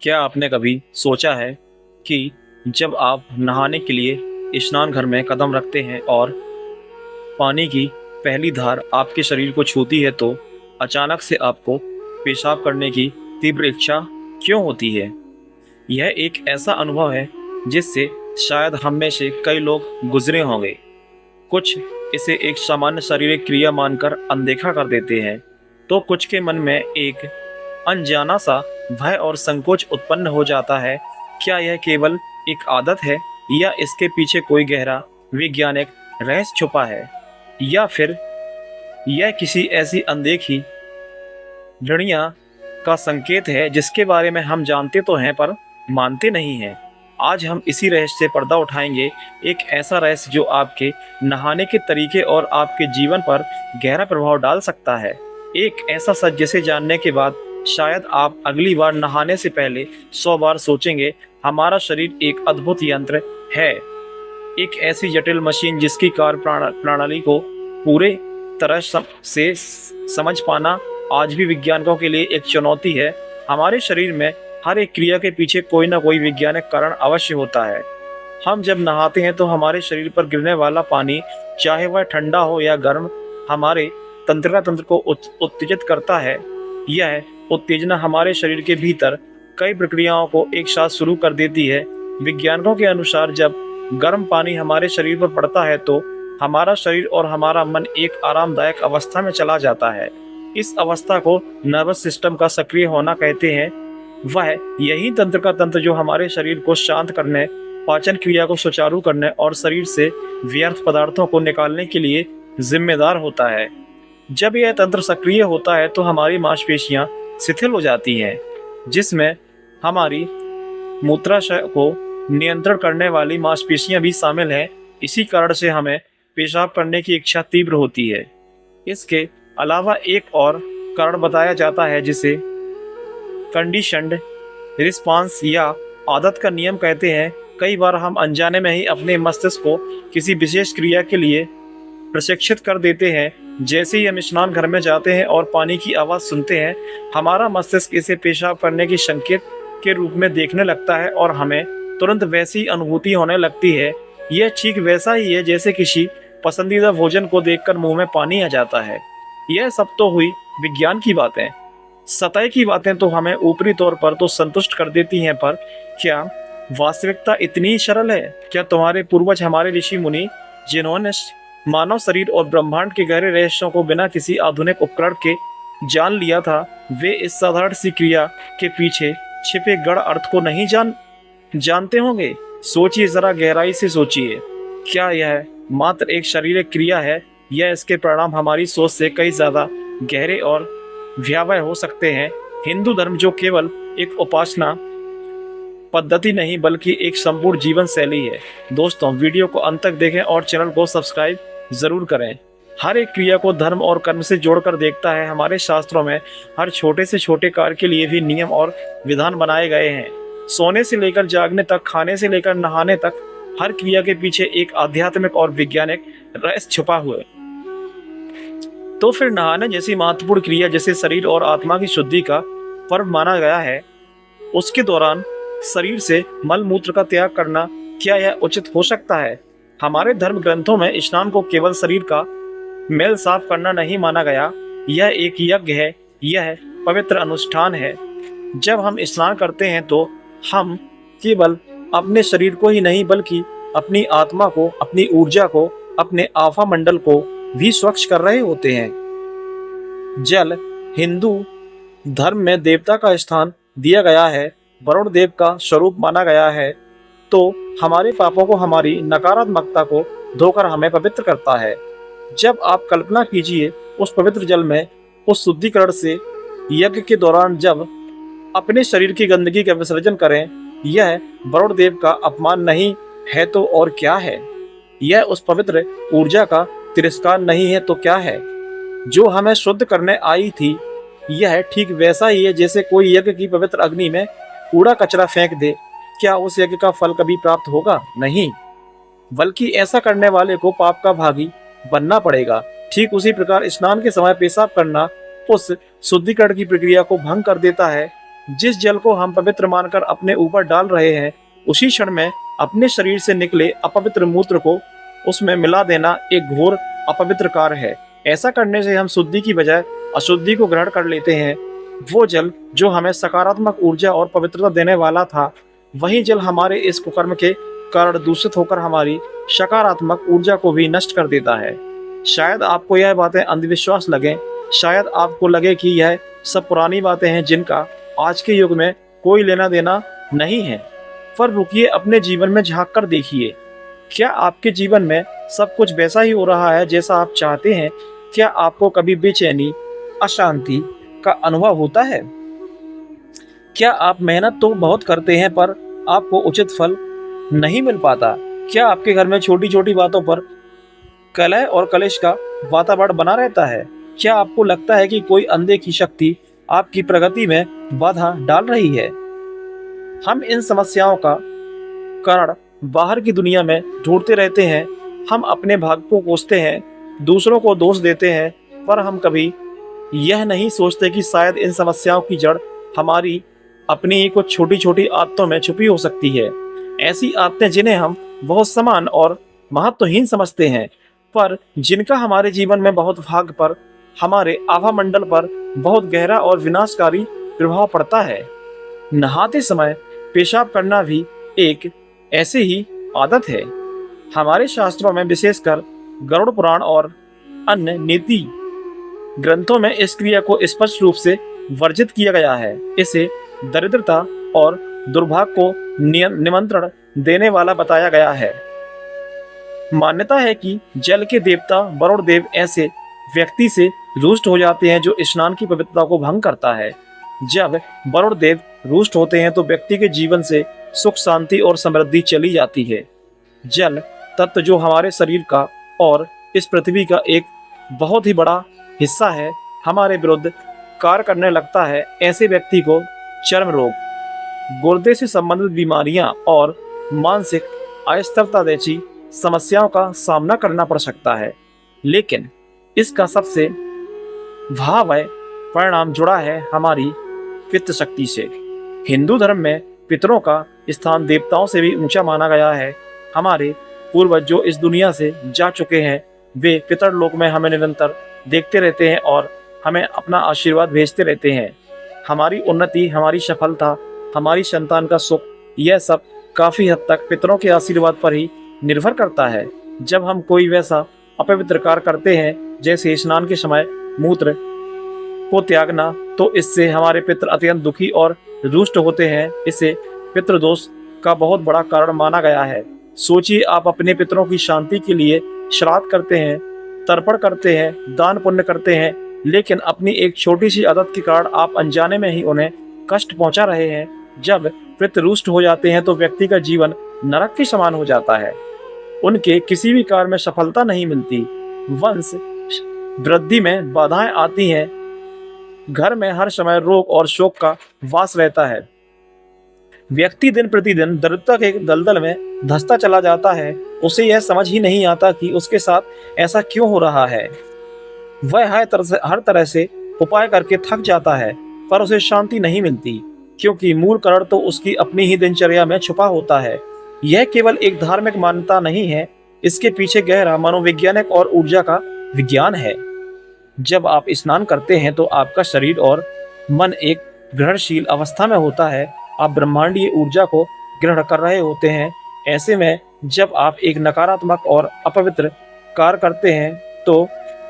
क्या आपने कभी सोचा है कि जब आप नहाने के लिए स्नान घर में कदम रखते हैं और पानी की पहली धार आपके शरीर को छूती है तो अचानक से आपको पेशाब करने की तीव्र इच्छा क्यों होती है? यह एक ऐसा अनुभव है जिससे शायद हम में से कई लोग गुजरे होंगे। कुछ इसे एक सामान्य शारीरिक क्रिया मानकर अनदेखा कर देते हैं, तो कुछ के मन में एक अनजाना सा भय और संकोच उत्पन्न हो जाता है। क्या यह केवल एक आदत है या इसके पीछे कोई गहरा वैज्ञानिक रहस्य छुपा है, या फिर यह किसी ऐसी अनदेखी घृणा का संकेत है जिसके बारे में हम जानते तो हैं पर मानते नहीं हैं। आज हम इसी रहस्य से पर्दा उठाएंगे, एक ऐसा रहस्य जो आपके नहाने के तरीके और आपके जीवन पर गहरा प्रभाव डाल सकता है। एक ऐसा सच जिसे जानने के बाद शायद आप अगली बार नहाने से पहले 100 बार सोचेंगे। हमारा शरीर एक अद्भुत यंत्र है, एक ऐसी जटिल मशीन जिसकी कार्य प्रणाली को पूरे तरह से समझ पाना आज भी वैज्ञानिकों के लिए एक चुनौती है। हमारे शरीर में हर एक क्रिया के पीछे कोई ना कोई वैज्ञानिक कारण अवश्य होता है। हम जब नहाते हैं तो हमारे शरीर पर गिरने वाला पानी, चाहे वह ठंडा हो या गर्म, हमारे तंत्र को उत्तेजित करता है। यह उत्तेजना हमारे शरीर के भीतर कई प्रक्रियाओं को एक साथ शुरू कर देती है। वैज्ञानिकों के अनुसार जब गर्म पानी हमारे शरीर पर पड़ता है तो हमारा शरीर और हमारा मन एक आरामदायक अवस्था में चला जाता है। इस अवस्था को नर्वस सिस्टम का सक्रिय होना कहते हैं। वह यही तंत्र का तंत्र जो हमारे शरीर को शांत करने, पाचन क्रिया को सुचारू करने और शरीर से व्यर्थ पदार्थों को निकालने के लिए जिम्मेदार होता है। जब यह तंत्र सक्रिय होता है तो हमारी मांसपेशियां शिथिल हो जाती हैं, जिसमें हमारी मूत्राशय को नियंत्रण करने वाली मांसपेशियां भी शामिल हैं। इसी कारण से हमें पेशाब करने की इच्छा तीव्र होती है। इसके अलावा एक और कारण बताया जाता है जिसे कंडीशनड रिस्पांस या आदत का नियम कहते हैं। कई बार हम अनजाने में ही अपने मस्तिष्क को किसी विशेष क्रिया के लिए प्रशिक्षित कर देते हैं। जैसे ही हम स्नान घर में जाते हैं और पानी की आवाज़ सुनते हैं, हमारा मस्तिष्क इसे पेशाब करने की संकेत के रूप में देखने लगता है और हमें तुरंत वैसी अनुभूति होने लगती है। यह ठीक वैसा ही है जैसे किसी पसंदीदा भोजन को देखकर मुंह में पानी आ जाता है। यह सब तो हुई विज्ञान की बातें। सतह की बातें तो हमें ऊपरी तौर पर तो संतुष्ट कर देती हैं, पर क्या वास्तविकता इतनी सरल है? क्या तुम्हारे पूर्वज, हमारे ऋषि मुनि, जिन्होंने मानव शरीर और ब्रह्मांड के गहरे रहस्यों को बिना किसी आधुनिक उपकरण के जान लिया था, वे इस साधारण सी क्रिया के पीछे छिपे गढ़ अर्थ को नहीं जानते होंगे? सोचिए, जरा गहराई से सोचिए। क्या यह मात्र एक शारीरिक क्रिया है या इसके परिणाम हमारी सोच से कई ज्यादा गहरे और भयावह हो सकते हैं? हिंदू धर्म जो केवल एक उपासना पद्धति नहीं बल्कि एक संपूर्ण जीवन शैली है। दोस्तों, वीडियो को अंत तक देखें और चैनल को सब्सक्राइब जरूर करें। हर एक क्रिया को धर्म और कर्म से जोड़कर देखता है। हमारे शास्त्रों में हर छोटे से छोटे कार्य के लिए भी नियम और विधान बनाए गए हैं। सोने से लेकर जागने तक, खाने से लेकर नहाने तक, हर क्रिया के पीछे एक आध्यात्मिक और वैज्ञानिक रहस्य छुपा हुआ है। तो फिर नहाने जैसी महत्वपूर्ण क्रिया, जिसे शरीर और आत्मा की शुद्धि का पर्व माना गया है, उसके दौरान शरीर से मल मूत्र का त्याग करना, क्या यह उचित हो सकता है? हमारे धर्म ग्रंथों में स्नान को केवल शरीर का मैल साफ करना नहीं माना गया। यह एक यज्ञ है, यह पवित्र अनुष्ठान है। जब हम स्नान करते हैं तो हम केवल अपने शरीर को ही नहीं बल्कि अपनी आत्मा को, अपनी ऊर्जा को, अपने आभा मंडल को भी स्वच्छ कर रहे होते हैं। जल हिंदू धर्म में देवता का स्थान दिया गया है, वरुण देव का स्वरूप माना गया है, तो हमारे पापों को, हमारी नकारात्मकता को धोकर हमें पवित्र करता है। जब आप कल्पना कीजिए उस पवित्र जल में, उस शुद्धिकरण से यज्ञ के दौरान जब अपने शरीर की गंदगी का विसर्जन करें, यह वरुण देव का अपमान नहीं है तो और क्या है? यह उस पवित्र ऊर्जा का तिरस्कार नहीं है तो क्या है? जो हमें शुद्ध करने आई थी, यह ठीक वैसा ही है जैसे कोई यज्ञ की पवित्र अग्नि में कूड़ा कचरा फेंक दे। क्या उस यज्ञ का फल कभी प्राप्त होगा? नहीं, बल्कि ऐसा करने वाले को पाप का भागी बनना पड़ेगा। ठीक उसी प्रकार स्नान के समय पेशाब करना उस शुद्धिकरण की प्रक्रिया को भंग कर देता है। जिस जल को हम पवित्र मानकर अपने ऊपर डाल रहे हैं, उसी क्षण में अपने शरीर से निकले अपवित्र मूत्र को उसमें मिला देना एक घोर अपवित्र कार्य है। ऐसा करने से हम शुद्धि की बजाय अशुद्धि को ग्रहण कर लेते हैं। वो जल जो हमें सकारात्मक ऊर्जा और पवित्रता देने वाला था, वही जल हमारे इस कुकर्म के कारण दूषित होकर हमारी सकारात्मक ऊर्जा को भी नष्ट कर देता है। शायद आपको यह बातें अंधविश्वास लगें, शायद आपको लगे कि यह सब पुरानी बातें हैं जिनका आज के युग में कोई लेना देना नहीं है। पर रुकिए, अपने जीवन में झांक कर देखिए। क्या आपके जीवन में सब कुछ वैसा ही हो रहा है जैसा आप चाहते हैं? क्या आपको कभी बेचैनी, अशांति का अनुभव होता है? क्या आप मेहनत तो बहुत करते हैं पर आपको उचित फल नहीं मिल पाता? क्या आपके घर में छोटी छोटी बातों पर कलह और कलेश का वातावरण बना रहता है? क्या आपको लगता है कि कोई अनदेखी शक्ति आपकी प्रगति में बाधा डाल रही है? हम इन समस्याओं का कारण बाहर की दुनिया में ढूंढते रहते हैं। हम अपने भाग्य को कोसते हैं, दूसरों को दोष देते हैं, पर हम कभी यह नहीं सोचते कि शायद इन समस्याओं की जड़ हमारी अपनी ही कुछ छोटी छोटी आदतों में छुपी हो सकती है। ऐसी आदतें जिन्हें हम बहुत समान और महत्वहीन समझते हैं, पर जिनका हमारे जीवन में बहुत भाग पर, हमारे आभा मंडल पर बहुत गहरा और विनाशकारी प्रभाव पड़ता है। नहाते समय पेशाब करना भी एक ऐसी ही आदत है। हमारे शास्त्रों में, विशेषकर गरुड़ पुराण और अन्य नीति ग्रंथों में, इस क्रिया को स्पष्ट रूप से वर्जित किया गया है। इसे दरिद्रता और दुर्भाग्य को निमंत्रण देने वाला बताया गया है। मान्यता है कि जल के देवता वरुण देव ऐसे व्यक्ति से रुष्ट हो जाते हैं जो स्नान की पवित्रता को भंग करता है। जब वरुण देव रुष्ट होते हैं तो व्यक्ति के जीवन से सुख, शांति और समृद्धि चली जाती है। जल तत्व जो हमारे शरीर का और इस पृथ्वी का एक बहुत ही बड़ा हिस्सा है, हमारे विरुद्ध कार्य करने लगता है। ऐसे व्यक्ति को चर्म रोग, गुर्दे से संबंधित बीमारियां और मानसिक अस्थिरता जैसी समस्याओं का सामना करना पड़ सकता है। लेकिन इसका सबसे भयावह परिणाम जुड़ा है हमारी पितृ शक्ति से। हिंदू धर्म में पितरों का स्थान देवताओं से भी ऊंचा माना गया है। हमारे पूर्वज जो इस दुनिया से जा चुके हैं, वे पितरलोक में हमें निरंतर देखते रहते हैं और हमें अपना आशीर्वाद भेजते रहते हैं। हमारी उन्नति, हमारी सफलता, हमारी संतान का सुख, यह सब काफी हद तक पितरों के आशीर्वाद पर ही निर्भर करता है। जब हम कोई वैसा अपवित्र कार्य करते हैं जैसे स्नान के समय मूत्र को त्यागना, तो इससे हमारे पितृ अत्यंत दुखी और रुष्ट होते हैं। इसे पितृदोष का बहुत बड़ा कारण माना गया है। सोचिए, आप अपने पितरों की शांति के लिए श्राद्ध करते हैं, तर्पण करते हैं, दान पुण्य करते हैं, लेकिन अपनी एक छोटी सी आदत के कारण आप अनजाने में ही उन्हें कष्ट पहुंचा रहे हैं। जब पितृ रुष्ट हो जाते हैं तो व्यक्ति का जीवन नरक के समान हो जाता है। उनके किसी भी कार्य में सफलता नहीं मिलती, वंश वृद्धि में बाधाएं आती हैं, घर में हर समय रोग और शोक का वास रहता है। व्यक्ति दिन प्रतिदिन दरिद्रता के दलदल में धंसता चला जाता है। उसे यह समझ ही नहीं आता कि उसके साथ ऐसा क्यों हो रहा है। वह हर तरह से उपाय करके थक जाता है, पर उसे शांति नहीं मिलती, क्योंकि मूल कारण तो उसकी अपनी ही दिनचर्या में छुपा होता है। यह केवल एक धार्मिक मान्यता नहीं है, इसके पीछे गहरा मनोवैज्ञानिक और ऊर्जा का विज्ञान है। जब आप स्नान करते हैं तो आपका शरीर और मन एक ग्रहणशील अवस्था में होता है। आप ब्रह्मांडीय ऊर्जा को ग्रहण कर रहे होते हैं। ऐसे में जब आप एक नकारात्मक और अपवित्र कार्य करते हैं तो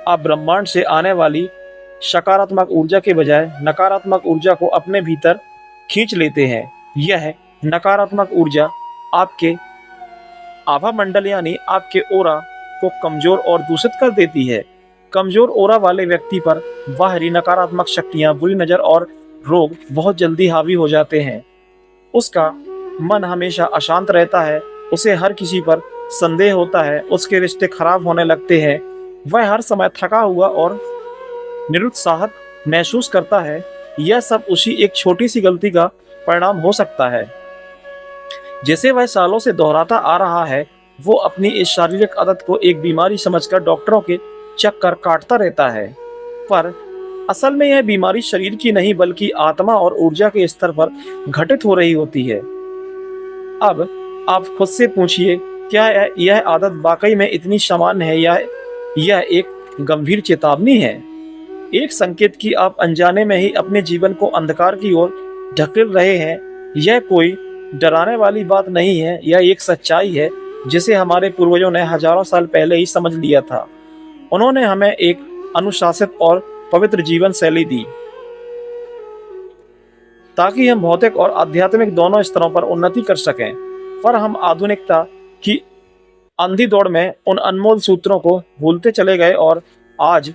आप ब्रह्मांड से आने वाली सकारात्मक ऊर्जा के बजाय नकारात्मक ऊर्जा को अपने भीतर खींच लेते हैं। यह नकारात्मक ऊर्जा आपके आभा मंडल यानी आपके ओरा को कमजोर और दूषित कर देती है। कमजोर ओरा वाले व्यक्ति पर बाहरी नकारात्मक शक्तियां, बुरी नजर और रोग बहुत जल्दी हावी हो जाते हैं। उसका मन हमेशा अशांत रहता है, उसे हर किसी पर संदेह होता है, उसके रिश्ते खराब होने लगते हैं, वह हर समय थका हुआ और निरुत्साहित महसूस करता है। यह सब उसी एक छोटी सी गलती का परिणाम हो सकता है, जिसे वह सालों से दोहराता आ रहा है। वो अपनी इस शारीरिक आदत को एक बीमारी समझकर डॉक्टरों के चक्कर काटता रहता है, पर असल में यह बीमारी शरीर की नहीं बल्कि आत्मा और ऊर्जा के स्तर पर घटित हो रही होती है। अब आप खुद से पूछिए, क्या यह आदत वाकई में इतनी सामान्य है या यह एक गंभीर चेतावनी है, एक संकेत कि आप अनजाने में ही अपने जीवन को अंधकार की ओर ढकेल रहे हैं। यह कोई डराने वाली बात नहीं है, यह एक सच्चाई है जिसे हमारे पूर्वजों ने हजारों साल पहले ही समझ लिया था। उन्होंने हमें एक अनुशासित और पवित्र जीवन शैली दी ताकि हम भौतिक और आध्यात्मिक दोनों स्तरों पर उन्नति कर सकें, पर हम आधुनिकता की अंधी दौड़ में उन अनमोल सूत्रों को भूलते चले गए और आज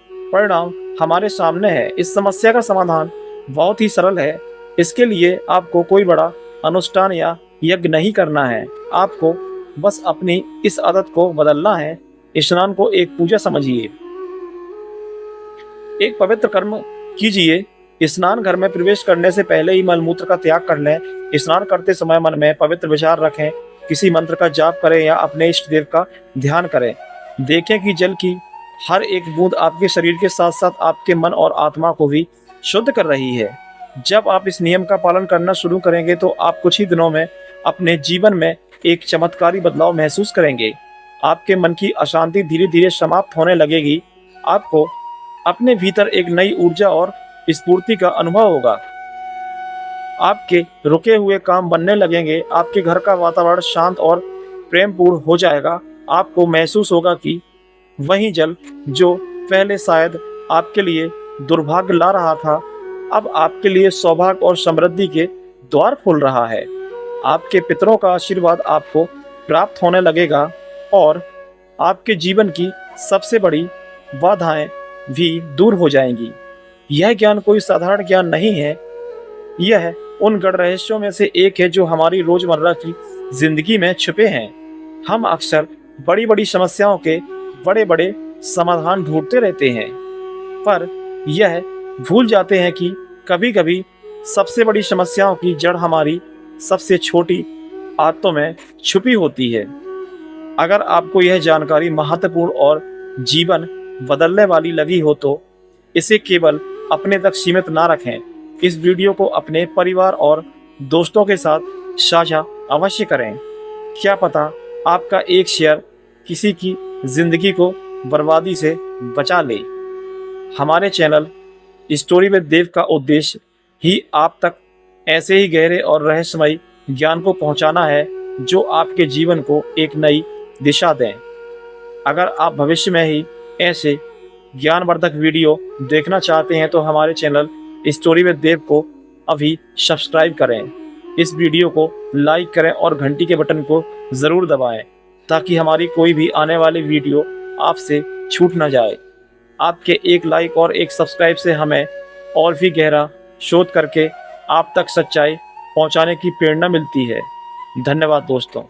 परिणाम हमारे सामने है। इस समस्या का समाधान बहुत ही सरल है। इसके लिए आपको कोई बड़ा अनुष्ठान या यज्ञ नहीं करना है, आपको बस अपनी इस आदत को बदलना है। स्नान को एक पूजा समझिए, एक पवित्र कर्म कीजिए। स्नान घर में प्रवेश करने से पहले ही मलमूत्र का त्याग कर लें। स्नान करते समय मन में पवित्र विचार रखें, किसी मंत्र का जाप करें या अपने इष्ट देव का ध्यान करें। देखें कि जल की हर एक बूंद आपके शरीर के साथ साथ आपके मन और आत्मा को भी शुद्ध कर रही है। जब आप इस नियम का पालन करना शुरू करेंगे तो आप कुछ ही दिनों में अपने जीवन में एक चमत्कारी बदलाव महसूस करेंगे। आपके मन की अशांति धीरे धीरे समाप्त होने लगेगी। आपको अपने भीतर एक नई ऊर्जा और स्फूर्ति का अनुभव होगा। आपके रुके हुए काम बनने लगेंगे। आपके घर का वातावरण शांत और प्रेमपूर्ण हो जाएगा। आपको महसूस होगा कि वही जल जो पहले शायद आपके लिए दुर्भाग्य ला रहा था, अब आपके लिए सौभाग्य और समृद्धि के द्वार खोल रहा है। आपके पितरों का आशीर्वाद आपको प्राप्त होने लगेगा और आपके जीवन की सबसे बड़ी बाधाएं भी दूर हो जाएंगी। यह ज्ञान कोई साधारण ज्ञान नहीं है, यह उन गढ़ रहस्यों में से एक है जो हमारी रोजमर्रा की जिंदगी में छुपे हैं। हम अक्सर बड़ी बड़ी समस्याओं के बड़े बड़े समाधान ढूंढते रहते हैं, पर यह भूल जाते हैं कि कभी कभी सबसे बड़ी समस्याओं की जड़ हमारी सबसे छोटी आदतों में छुपी होती है। अगर आपको यह जानकारी महत्वपूर्ण और जीवन बदलने वाली लगी हो तो इसे केवल अपने तक सीमित ना रखें। इस वीडियो को अपने परिवार और दोस्तों के साथ साझा अवश्य करें। क्या पता आपका एक शेयर किसी की जिंदगी को बर्बादी से बचा ले। हमारे चैनल स्टोरी विद देव का उद्देश्य ही आप तक ऐसे ही गहरे और रहस्यमयी ज्ञान को पहुंचाना है जो आपके जीवन को एक नई दिशा दें। अगर आप भविष्य में ही ऐसे ज्ञानवर्धक वीडियो देखना चाहते हैं तो हमारे चैनल स्टोरी विद देव को अभी सब्सक्राइब करें। इस वीडियो को लाइक करें और घंटी के बटन को ज़रूर दबाएं ताकि हमारी कोई भी आने वाली वीडियो आपसे छूट ना जाए। आपके एक लाइक और एक सब्सक्राइब से हमें और भी गहरा शोध करके आप तक सच्चाई पहुंचाने की प्रेरणा मिलती है। धन्यवाद दोस्तों।